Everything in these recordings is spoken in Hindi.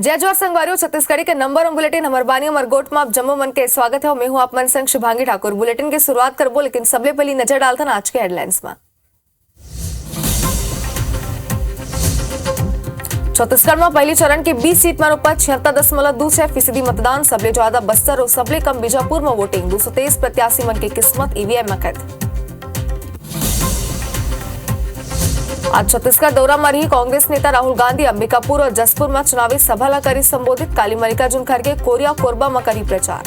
जय जोहार संगवारियों, छत्तीसगढ़ी के नंबर बुलेटिन हमार बानी हमार गोट में आप जम्मू मन के स्वागत है। मैं हूं आप मन संग शुभांगी ठाकुर। बुलेटिन की शुरुआत करबो, लेकिन सबले पहली नजर डालता ना आज के हेडलाइंस में। छत्तीसगढ़ में पहली चरण की 20 सीट में रूपा 76.26% मतदान। सबले ज्यादा बस्तर और सबले कम बीजापुर में वोटिंग। 223 प्रत्याशी मन की किस्मत ईवीएम में कैद। आज छत्तीसगढ़ दौरा में रही कांग्रेस नेता राहुल गांधी अंबिकापुर और जसपुर में चुनावी सभा ला करी संबोधित। काली मल्लिकार्जुन खड़गे कोरिया कोरबा में करी प्रचार।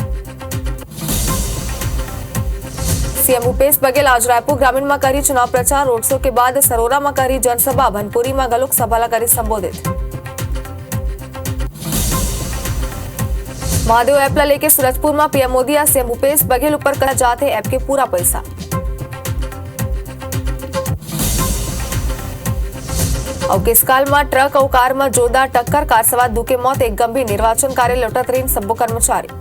सीएम भूपेश बघेल आज रायपुर ग्रामीण में करी चुनाव प्रचार। रोड शो के बाद सरोरा में करी जनसभा। भनपुरी में गलोक सभा ला करी संबोधित। महादेव ऐप ला लेके सूरजपुर में पीएम मोदी या सीएम भूपेश बघेल ऊपर कहा जाते ऐप के पूरा पैसा। और किसकाल में ट्रक और कार में जोरदार टक्कर। कार सवार दो के मौत, एक गंभीर। निर्वाचन कार्य लौटत रही सब्बो कर्मचारी।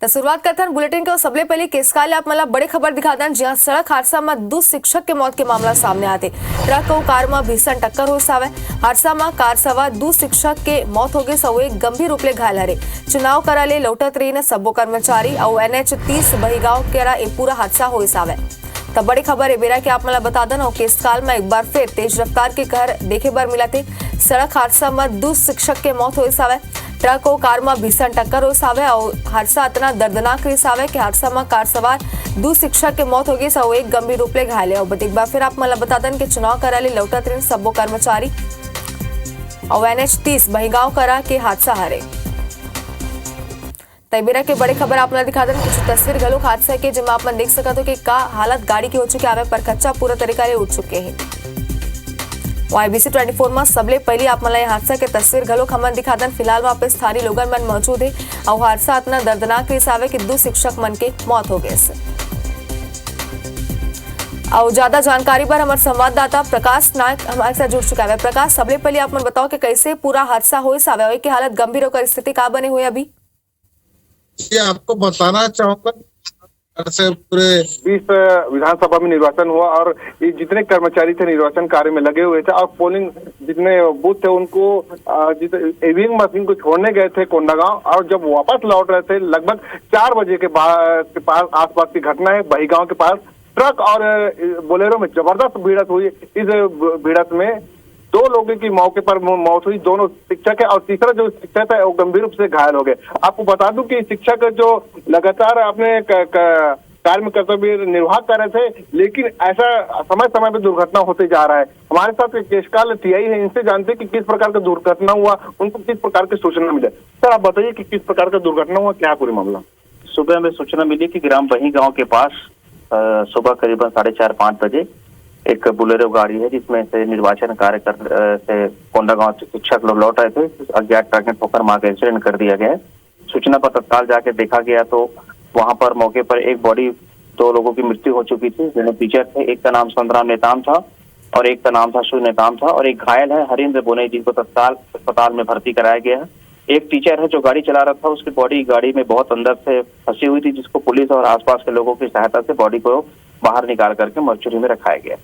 तो शुरुआत करते हैं बुलेटिन के। सबले पहले किसकाल आप मतलब बड़ी खबर दिखाते हैं, जहां सड़क हादसा में 2 शिक्षक के मौत के मामला सामने आते। ट्रक और कार में भीषण टक्कर हो सावे। हादसा में कार सवार 2 शिक्षक के मौत हो गई, सौ एक गंभीर रूप ले घायल हरे। चुनाव करा ले लौटत रही ने सब्बो कर्मचारी और NH30 बहिगांव केरा एक पूरा हादसा हो सावे। तो बड़ी खबर है बेरा के आप मतलब बता देना। किसकाल में एक बार फिर तेज रफ्तार के कहर देखे बार मिला थे। सड़क हादसा में 2 शिक्षक के मौत हो सावे। ट्रक और कार में भीषण टक्कर हो सावे और हादसा इतना दर्दनाक रही सावे कि हादसा में कार सवार 2 शिक्षक के मौत हो गई, सौ एक गंभीर रूप ले घायल है। और एक बार फिर आप मतलब बता दें कि चुनाव करा ले लौटत रहे सब्बो कर्मचारी और NH30 बहिगांव करा के हादसा हरे। तैबेरा के बड़ी खबर आप दिखा दें कुछ तस्वीर गलोक हादसा के, जिसमें आप देख सकते हो कि का हालत गाड़ी की हो चुकी है पर कच्चा पूरा तरीका ले उठ चुके हैं। YBC 24 में सबले पहली आप मतलब हादसा के तस्वीर गलोक हमन दिखा दें। फिलहाल वहाँ पे स्थानीय लोगन मन मौजूद है और हादसा इतना दर्दनाक रही सावे कि 2 शिक्षक मन के मौत हो गए। और ज्यादा जानकारी पर हमारे संवाददाता प्रकाश नायक हमारे साथ जुड़ चुका है। प्रकाश, सबले पहले आप मन बताओ कि कैसे पूरा हादसा हो सावे की हालत गंभीर होकर स्थिति का बने हुए अभी? ये आपको बताना चाहूंगा से पूरे 20 विधानसभा में निर्वाचन हुआ और ये जितने कर्मचारी थे निर्वाचन कार्य में लगे हुए थे और पोलिंग जितने बूथ थे उनको ईवीएम मशीन को छोड़ने गए थे कोंडागांव, और जब वापस लौट रहे थे लगभग 4 बजे के पास आसपास की घटना है। बहिगांव के पास ट्रक और बोलेरो में जबरदस्त भिड़ंत हुई। इस भिड़ंत में 2 लोगों की मौके पर मौत हुई, दोनों शिक्षक है और तीसरा जो शिक्षक है वो गंभीर रूप से घायल हो गए। आपको बता दूं कि शिक्षक जो लगातार अपने कार्य में कर्तव्य निर्वाह कर रहे थे, लेकिन ऐसा समय समय पर दुर्घटना होते जा रहा है। हमारे साथ केशकाल TI है, इनसे जानते हैं कि किस प्रकार का दुर्घटना हुआ, उनको किस प्रकार की सूचना मिले। सर आप बताइए कि किस प्रकार का दुर्घटना हुआ, क्या पूरी मामला? सुबह में सूचना मिली कि ग्राम बहिगांव के पास सुबह करीबन 4:30-5 बजे एक बुलेरो गाड़ी है जिसमें से निर्वाचन कार्य से कोंडागांव से शिक्षक लोग लौट रहे थे। अज्ञात ट्रक ने ठोकर मार के एक्सीडेंट कर दिया गया है। सूचना पर तत्काल जाके देखा गया तो वहां पर मौके पर एक बॉडी 2 लोगों की मृत्यु हो चुकी थी, जिन्हें टीचर थे। एक का नाम संतराम नेताम था और एक का नाम था सूर्य नेताम था, और एक घायल है हरिंद्र बोने, जिनको तत्काल अस्पताल में भर्ती कराया गया है। एक टीचर है जो गाड़ी चला रहा था, उसकी बॉडी गाड़ी में बहुत अंदर से फंसी हुई थी, जिसको पुलिस और आसपास के लोगों की सहायता से बॉडी को बाहर निकाल करके मर्चुरी में रखाया गया।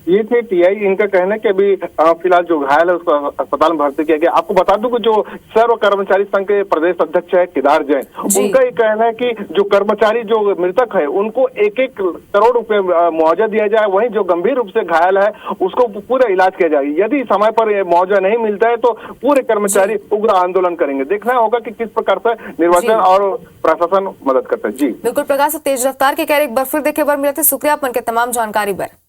ये थे TI, इनका कहना है कि अभी फिलहाल जो घायल है उसको अस्पताल में भर्ती किया गया। आपको बता दूं कि जो सर्व कर्मचारी संघ के प्रदेश अध्यक्ष है केदार जैन, उनका ये कहना है कि जो कर्मचारी जो मृतक है उनको 1-1 करोड़ रुपए मुआवजा दिया जाए, वहीं जो गंभीर रूप से घायल है उसको पूरा इलाज किया जाए। यदि समय पर मुआवजा नहीं मिलता है तो पूरे कर्मचारी उग्र आंदोलन करेंगे। देखना होगा कि किस प्रकार से निर्वाचन और प्रशासन मदद करता है। जी बिल्कुल प्रकाश, तेज रफ्तार के कह एक बार फिर देखे बार मिले थे। शुक्रिया अपन के तमाम जानकारी पर।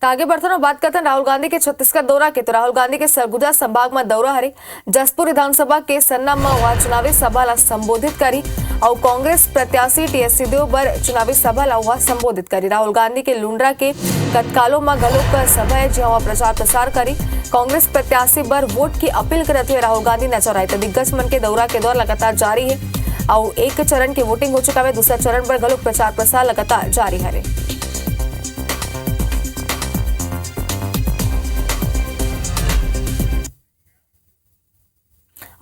आगे बढ़ते हैं, बात करते हैं राहुल गांधी के छत्तीसगढ़ दौरा के। तो राहुल गांधी के सरगुजा संभाग में दौरा हरे। जसपुर विधानसभा के सन्ना में वहां चुनावी सभा ला संबोधित करी और कांग्रेस प्रत्याशी TS सिंहदेव बर चुनावी सभा ला वहां संबोधित करी। राहुल गांधी के लुंड्रा के कतकालो में गलोक सभा है, जहां प्रचार प्रसार करी। कांग्रेस प्रत्याशी बर वोट की अपील करते हुए राहुल गांधी नजर आए। तो दिग्गज मन के दौरा के दौर लगातार जारी है और एक चरण की वोटिंग हो चुका है, दूसरा चरण पर गलोक प्रचार प्रसार लगातार जारी है।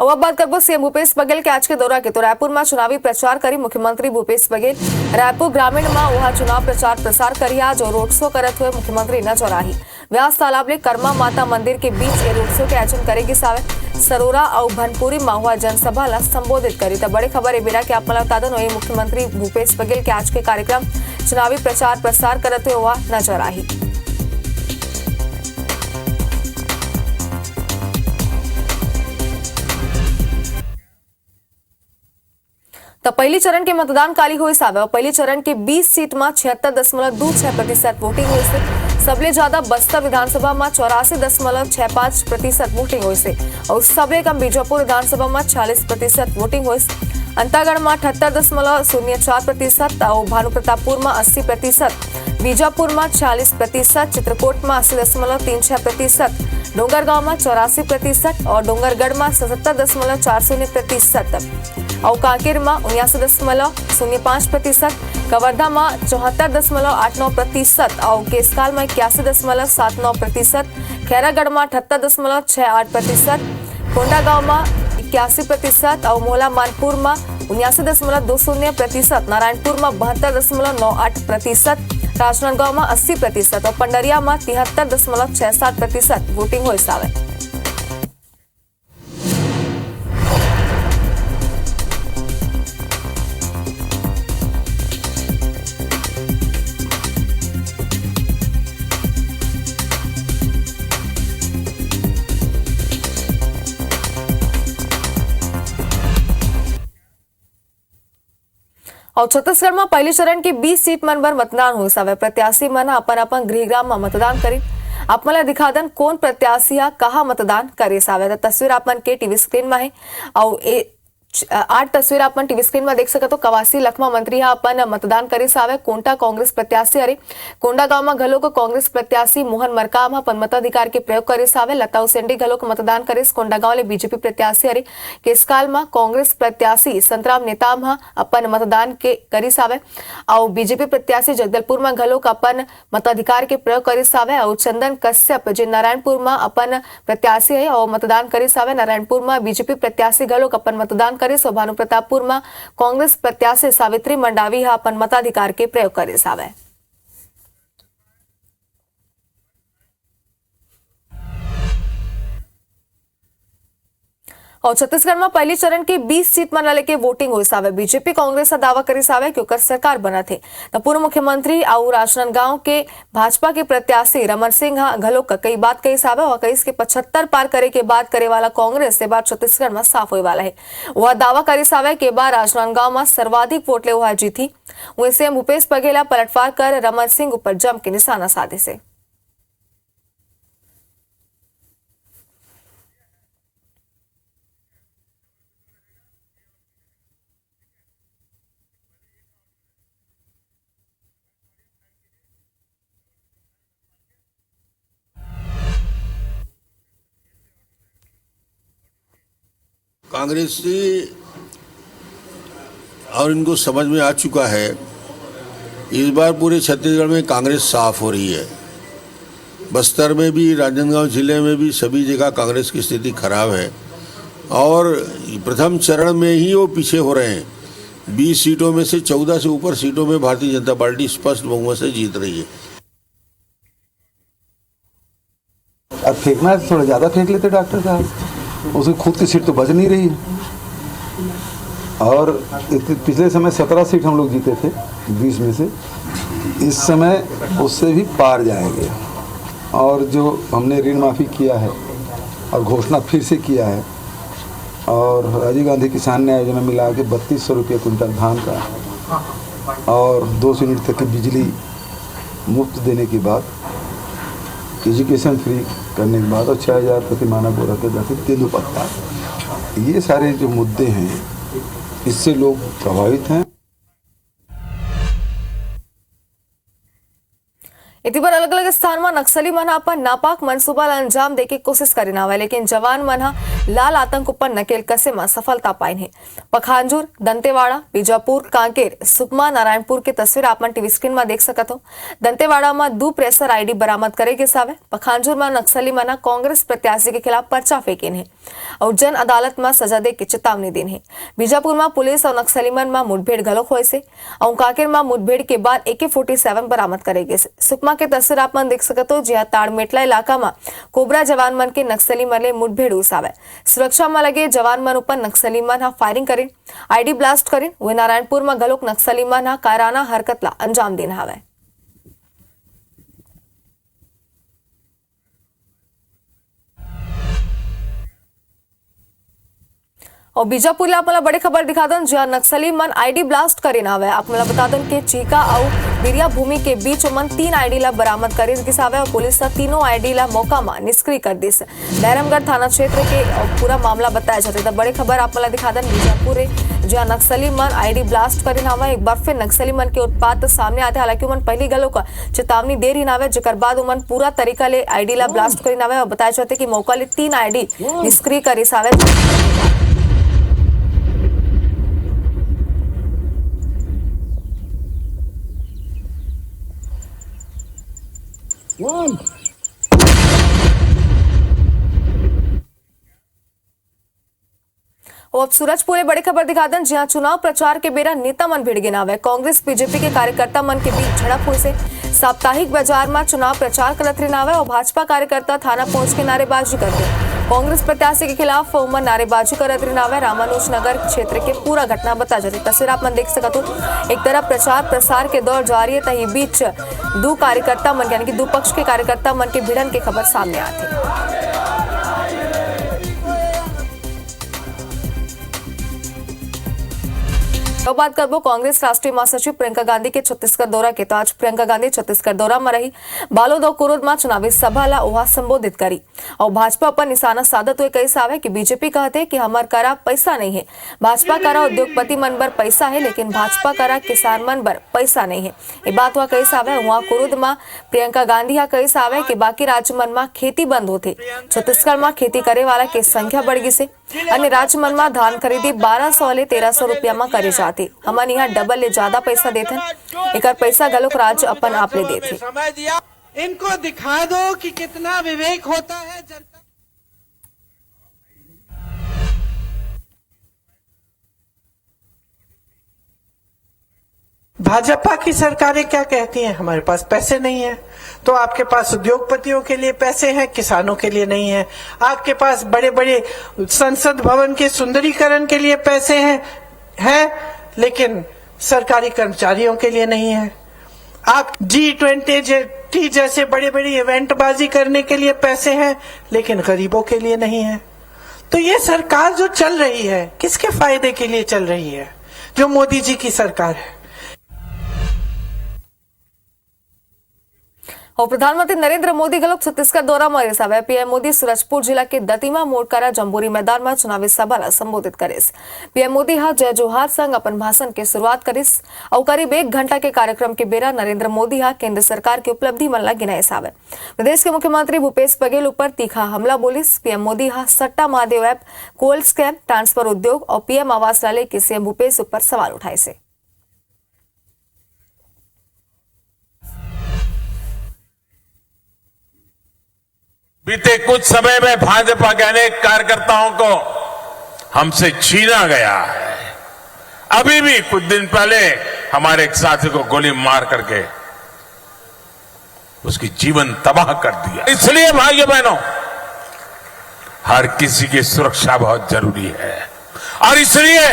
अब बात करबो सीएम भूपेश बघेल के आज के दौरा के तो रायपुर में चुनावी प्रचार करी मुख्यमंत्री भूपेश बघेल रायपुर ग्रामीण में वहां चुनाव प्रचार प्रसार करी आज और रोड शो करत हुए मुख्यमंत्री नजर आई। व्यास तालाब ले कर्मा माता मंदिर के बीच ये रोड शो के आयोजन करेगी सावे सरोरा और भनपुरी में हुआ जनसभा ला संबोधित करी। तो बड़ी खबर बेरा के आप बता दो मुख्यमंत्री भूपेश बघेल के आज के कार्यक्रम चुनावी प्रचार प्रसार करते हुआ नजर आई। तो पहली चरण के मतदान काली हुई सावे पहली चरण के 20 सीट में 76.26% वोटिंग हुई से सबले ज्यादा बस्तर विधानसभा में 84.65% वोटिंग हुई से और सबले कम बीजापुर विधानसभा में 40% वोटिंग हुई। अंतागढ़ में 78.04% और भानुप्रतापपुर में 80%, बीजापुर में 40%, चित्रकूट में 80.36%, डोंगरगांव में 84% और डोंगरगढ़ में 77.40% और कांकेर में 79.05%, कवर्धा में 74.89% और केसकाल में 81.79%, खैरागढ़ में 78.68%, कोंडागांव में 81% और मोहला मानपुर में 79.20%, नारायणपुर में 72.98%, राजनांदगांव में 80% और पंडरिया में 73.67% वोटिंग हुई सावे। और छत्तीसगढ़ में पहले चरण की 20 सीट मन पर मतदान हो सावे प्रत्याशी मन अपन अपन गृहग्राम में मतदान करी। आप मला दिखा दन कौन प्रत्याशी कहा मतदान करे सावे। तस्वीर अपन के टीवी स्क्रीन में है और 8 तस्वीर अपन टीवी स्क्रीन में देख सकते हो। कवासी लखमा मंत्री अपन मतदान करे सावे कोंटा कांग्रेस प्रत्याशी अरे कोंडा गांव में घलो को कांग्रेस प्रत्याशी मोहन मरकाम अपन मताधिकार के प्रयोग करे सावे। लता उसेंडी घलो को मतदान करे कोंडा गांव ले बीजेपी प्रत्याशी अरे केसकाल में कांग्रेस प्रत्याशी संतराम नेताम अपन मतदान के करी सावे और बीजेपी प्रत्याशी जगदलपुर में घलो को अपन मताधिकार के प्रयोग करे सावे और चंदन कश्यप जो नारायणपुर में अपन प्रत्याशी है और मतदान करे सावे। नारायणपुर में बीजेपी प्रत्याशी घलो को अपन मतदान सो भानुप्रतापपुर में कांग्रेस प्रत्याशी सावित्री मंडावी अपन मताधिकार के प्रयोग करे सावे। और छत्तीसगढ़ में पहली चरण की 20 सीट मन लेके वोटिंग हुई सावे। बीजेपी कांग्रेस का दावा करी सावे क्योंकि सरकार बना थे तो पूर्व मुख्यमंत्री और राजनांदगांव के भाजपा के प्रत्याशी रमन सिंह घलो कई बात कही सावे और 21 के 75 पार करे के बाद करे वाला कांग्रेस से बात छत्तीसगढ़ में साफ होने वाला है। वह दावा करी सावे के बाद राजनांदगांव में सर्वाधिक वोट ले हुआ जीती वैसे भूपेश बघेल पलटवार कर रमन सिंह ऊपर जम के निशाना साधे से। कांग्रेसी और इनको समझ में आ चुका है इस बार पूरे छत्तीसगढ़ में कांग्रेस साफ हो रही है। बस्तर में भी राजनांदगांव जिले में भी सभी जगह कांग्रेस की स्थिति खराब है और प्रथम चरण में ही वो पीछे हो रहे हैं। 20 सीटों में से 14 से ऊपर सीटों में भारतीय जनता पार्टी स्पष्ट बहुमत से जीत रही है। अब फेंकना है तो थोड़ा ज़्यादा फेंक लेते डॉक्टर साहब, उसकी खुद की सीट तो बच नहीं रही है। और पिछले समय 17 सीट हम लोग जीते थे 20 में से, इस समय उससे भी पार जाएंगे। और जो हमने ऋण माफ़ी किया है और घोषणा फिर से किया है और राजीव गांधी किसान न्याय योजना मिला के 3200 रुपये क्विंटल धान का और 200 यूनिट तक की बिजली मुफ्त देने के बाद, एजुकेशन फ्री करने के बाद और 6000 प्रति मानक बोरा के जाते तेंदुपत्ता, ये सारे जो मुद्दे हैं इससे लोग प्रभावित हैं। इति पर अलग अलग स्थान में नक्सली मन अपन नापाक मनसूबा ला अंजाम देके कोशिश करीन हवे लेकिन जवान मन लाल आतंक ऊपर नकेल कसे में सफलता पाइन है। पखांजूर, दंतेवाड़ा, बीजापुर, कांकेर, सुकमा, नारायणपुर के तस्वीर आप टीवी स्क्रीन में देख सकत हो। दंतेवाड़ा में 2 प्रेशर आईडी बरामद करे के सावे। पखांजूर में नक्सली मन कांग्रेस प्रत्याशी के खिलाफ पर्चा फेंकिन है। और जन अदालत में सजा दे के चेतावनी दी है। बीजापुर में पुलिस और नक्सलीमन में मुठभेड़ घलोक होय से और कांकेर में मुठभेड़ के बाद AK-47 बरामद करे गए। सुकमा के तस्वीर आप मन देख सकते हो, जहाँ ताड़मेटला इलाका में कोबरा जवान मन के नक्सली मन ले मुठभेड़ उसावे। सुरक्षा में लगे जवान मन ऊपर नक्सली मन हा फायरिंग करे, ID ब्लास्ट करे। वे नारायणपुर में घलोक नक्सली मन हा कायराना हरकत ला अंजाम देना हवे। और बीजापुर आप बड़ी खबर दिखा दन, जहाँ नक्सली मन ID ब्लास्ट करे ना हवे। आप बता दन के चीका और बिरिया भूमि के बीच मन 3 ID ला बरामद करे गिसावे और पुलिस ने तीनों ID ला मौका में निष्क्रिय कर दिस। बैरमगढ़ थाना क्षेत्र के पूरा मामला बताया जाता है। बड़ी खबर आप दिखा दन बीजापुर, जहाँ नक्सली मन ID ब्लास्ट करे ना हवे। एक बार फिर नक्सली मन के उत्पात सामने आते, हालांकि उमन पहली गलों का चेतावनी दे रही ना हवे, जेकर बाद उमन पूरा तरीका ले ID ला ब्लास्ट करे ना हवे और बताया जाता है कि मौका ले 3 ID निष्क्रिय करे सावे। अब सूरजपुर बड़ी खबर दिखा दें, जहां चुनाव प्रचार के बेरा नेता मन भिड़ गिना हुए। कांग्रेस बीजेपी के कार्यकर्ता मन के बीच झड़प हुई से साप्ताहिक बाजार में चुनाव प्रचार करत रहे नावे और भाजपा कार्यकर्ता थाना पहुंच के नारेबाजी करते। कांग्रेस प्रत्याशी के खिलाफ उमर नारेबाजी करत रहे नावे। रामानुज नगर क्षेत्र के पूरा घटना बता जाती। तस्वीर आप मन देख सकते हो, एक तरफ प्रचार प्रसार के दौर जारी है, तही बीच दो कार्यकर्ता मन यानी कि दो पक्ष के कार्यकर्ता मन के भिड़न की खबर सामने आती। तो बात करबो कांग्रेस राष्ट्रीय महासचिव प्रियंका गांधी के छत्तीसगढ़ दौरा के। तो आज प्रियंका गांधी छत्तीसगढ़ दौरा में रही। बालोद और कुरुद में चुनावी सभा ला उहा संबोधित करी और भाजपा पर निशाना साधत हुए कई सावे कि बीजेपी कहते कि हमार करा पैसा नहीं है, भाजपा करा उद्योगपति मन बर पैसा है, लेकिन भाजपा करा किसान मन बर पैसा नहीं है। ये बात हुआ कई सावे वहाँ कुरुद में प्रियंका गांधी हा कई सावे कि बाकी राज्य मन में खेती बंद होते, छत्तीसगढ़ में खेती करे वाला की संख्या बढ़ गई से। अन्य राज्य मन में धान खरीदी 1200 ले 1300 रुपया में करे जाते। हमन यहाँ डबल ले ज्यादा पैसा देते, एक पैसा गलोक राज्य अपन आप ले देते। इनको दिखा दो कि कितना विवेक होता है जनता। भाजपा की सरकारें क्या कहती हैं, हमारे पास पैसे नहीं है। तो आपके पास उद्योगपतियों के लिए पैसे हैं, किसानों के लिए नहीं है। आपके पास बड़े बड़े संसद भवन के सुंदरीकरण के लिए पैसे हैं, लेकिन सरकारी कर्मचारियों के लिए नहीं है। आप G20 जैसे बड़े बड़े इवेंट बाजी करने के लिए पैसे हैं, लेकिन गरीबों के लिए नहीं है। तो ये सरकार जो चल रही है, किसके फायदे के लिए चल रही है? जो मोदी जी की सरकार है। और प्रधानमंत्री नरेंद्र मोदी गलोक छत्तीसगढ़ दौरा में रहे। पीएम मोदी सूरजपुर जिला के दतिमा मोड़कारा जम्बूरी मैदान में चुनावी सभा ला संबोधित करेस। पीएम मोदी हा जय जोहार संग अपन भाषण के शुरुआत करिस और करीब 1 घंटा के कार्यक्रम के बेरा नरेंद्र मोदी हा केंद्र सरकार की उपलब्धि मन ला गिनाए सावे। प्रदेश के मुख्यमंत्री भूपेश बघेल ऊपर तीखा हमला बोलिस। पीएम मोदी हा सट्टा Mahadev app, cold scam, transfer उद्योग और पीएम आवास लाले के सीएम भूपेश ऊपर सवाल उठाए से। बीते कुछ समय में भाजपा के अनेक कार्यकर्ताओं को हमसे छीना गया है। अभी भी कुछ दिन पहले हमारे एक साथी को गोली मार करके उसकी जीवन तबाह कर दिया। इसलिए भाइयों बहनों, हर किसी की सुरक्षा बहुत जरूरी है और इसलिए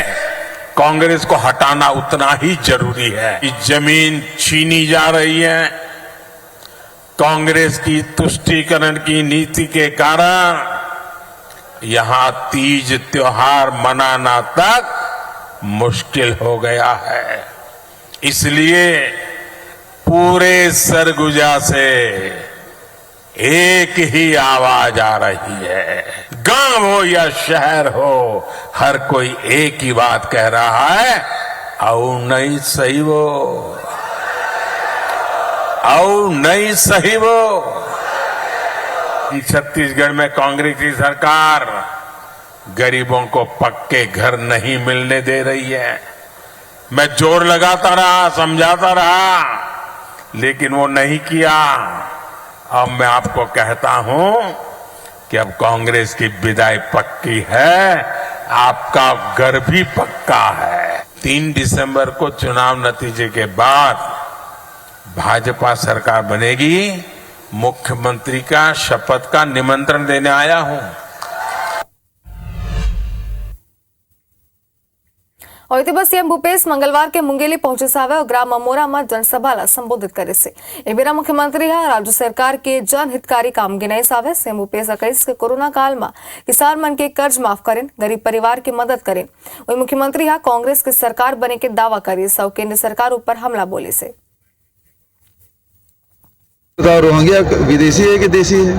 कांग्रेस को हटाना उतना ही जरूरी है। जमीन छीनी जा रही है। कांग्रेस की तुष्टीकरण की नीति के कारण यहां तीज त्योहार मनाना तक मुश्किल हो गया है। इसलिए पूरे सरगुजा से एक ही आवाज आ रही है। गांव हो या शहर हो, हर कोई एक ही बात कह रहा है, और नहीं सही वो, और नहीं सही वो। छत्तीसगढ़ में कांग्रेस की सरकार गरीबों को पक्के घर नहीं मिलने दे रही है। मैं जोर लगाता रहा, समझाता रहा, लेकिन वो नहीं किया। अब मैं आपको कहता हूं कि अब कांग्रेस की विदाई पक्की है, आपका घर भी पक्का है। 3 दिसंबर को चुनाव नतीजे के बाद भाजपा सरकार बनेगी। मुख्यमंत्री का शपथ का निमंत्रण देने आया हूं। और इथे सीएम भूपेश मंगलवार के मुंगेली पहुंचे सावे और ग्राम अमोरा में जनसभा संबोधित करे से एवेरा मुख्यमंत्री राज्य सरकार के जनहितकारी काम गिनाई सावे। सीएम भूपेश कहीश के कोरोना काल में किसान मन के कर्ज माफ करें, गरीब परिवार की मदद करें। वही मुख्यमंत्री कांग्रेस की सरकार बने के दावा करे सौ केंद्र सरकार ऊपर हमला बोले से रोहिंग्या विदेशी है कि देशी है?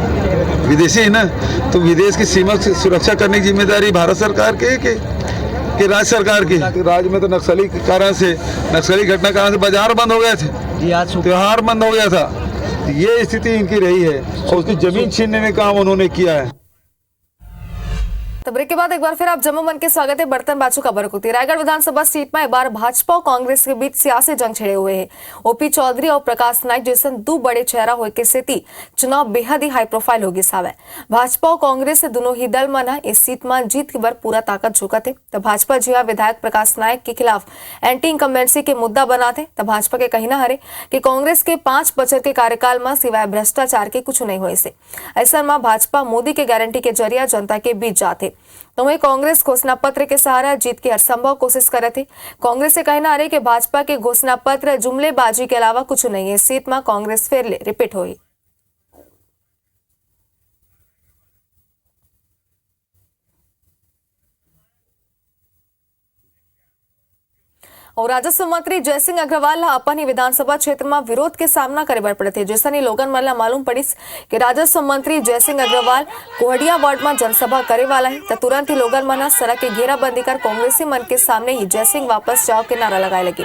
विदेशी है ना, तो विदेश की सीमा सुरक्षा करने की जिम्मेदारी भारत सरकार के राज्य सरकार की। राज्य में तो नक्सली घटना कारण से बाजार बंद हो गए थे, त्योहार बंद हो गया था। ये स्थिति इनकी रही है और उसकी जमीन छीनने में काम उन्होंने किया है। तो ब्रेक के बाद एक बार फिर आप जम्मू मन के स्वागत है बर्तन बाजू खबर होती। रायगढ़ विधानसभा सीट में एक बार भाजपा और कांग्रेस के बीच सियासी जंग छिड़े हुए हैं। ओपी चौधरी और प्रकाश नाइक जैसे 2 बड़े चेहरा हो के स्थिति चुनाव बेहद ही हाई प्रोफाइल होगी सावे। भाजपा और कांग्रेस से दोनों ही दल मन इस सीट में जीत के बार पूरा ताकत झोंकते। तो भाजपा जी विधायक प्रकाश नाइक के खिलाफ एंटी इनकम्बेंसी के मुद्दा बनाते। तो भाजपा के कहना है कि कांग्रेस के 5 बछर के कार्यकाल में सिवाय भ्रष्टाचार के कुछ नहीं हुए से। ऐसा में भाजपा मोदी के गारंटी के जरिए जनता के बीच जाते। तो वही कांग्रेस घोषणा पत्र के सहारा जीत की हर संभव कोशिश करे थे। कांग्रेस से कहना है कि भाजपा के घोषणा पत्र जुमलेबाजी के अलावा कुछ नहीं है। सीट में कांग्रेस फिर रिपीट हुई। और राजस्व मंत्री जयसिंह अग्रवाल अपनी विधानसभा क्षेत्र में विरोध के सामना करे पड़े थे। जैसा लोगन मन मालूम पड़ी कि राजस्व मंत्री जयसिंह अग्रवाल कोहड़िया वार्ड में जनसभा करे वाला है। तो तुरंत ही लोगन मन सड़क के घेराबंदी कर कांग्रेसी मन के सामने ही जयसिंह वापस जाओ के नारा लगाए लगे।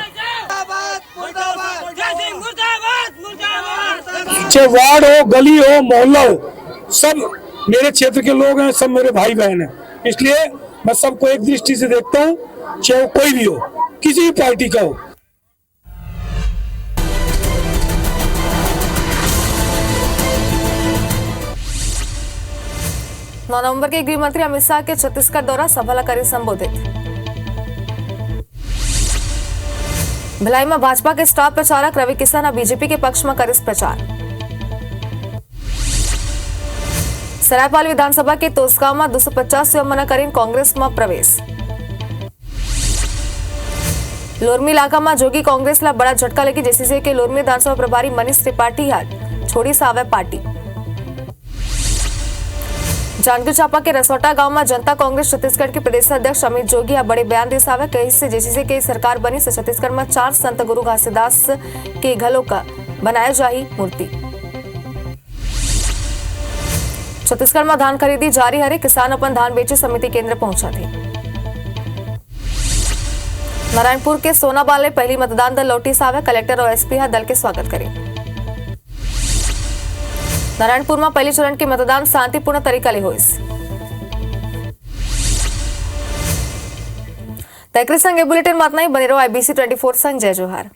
चाहे वार्ड हो, गली हो, मोहल्ला हो, सब मेरे क्षेत्र के लोग हैं, सब मेरे भाई बहन हैं। इसलिए मैं सबको एक दृष्टि से देखता हूँ, चाहे वो कोई भी हो, किसी भी पार्टी का हो। 9 नवंबर के गृह मंत्री अमित शाह के छत्तीसगढ़ दौरा सभा करे संबोधित। भिलाई में भाजपा के स्टार प्रचारक रवि किशन बीजेपी के पक्ष में करे प्रचार। सरायपाल विधानसभा के तोसगांव में 250 युवा करीन कांग्रेस में प्रवेश। लोरमी इलाका में जोगी कांग्रेस ला बड़ा झटका लगी। जैसे के लोरमी विधानसभा प्रभारी मनीष त्रिपाठी छोड़ी सावे पार्टी। जांजगीर चांपा के रसोटा गांव में जनता कांग्रेस छत्तीसगढ़ के प्रदेश अध्यक्ष अमित जोगी बड़े बयान दे सावे। कही से जैसे के सरकार बनी से छत्तीसगढ़ में 4 संत गुरु घासीदास के घलों का बनाया जाही मूर्ति। छत्तीसगढ़ में धान खरीदी जारी है। किसान अपन धान बेचे समिति केंद्र पहुंचा थे। नारायणपुर के सोनाबाल में पहली मतदान दल लौटी सावे। कलेक्टर और एसपी दल के स्वागत करे। नारायणपुर में पहले चरण के मतदान शांतिपूर्ण तरीका ले हुई। तकरीर संग बुलेटिन में इतना ही। बने रहो IBC 24 संग। जय जोहार।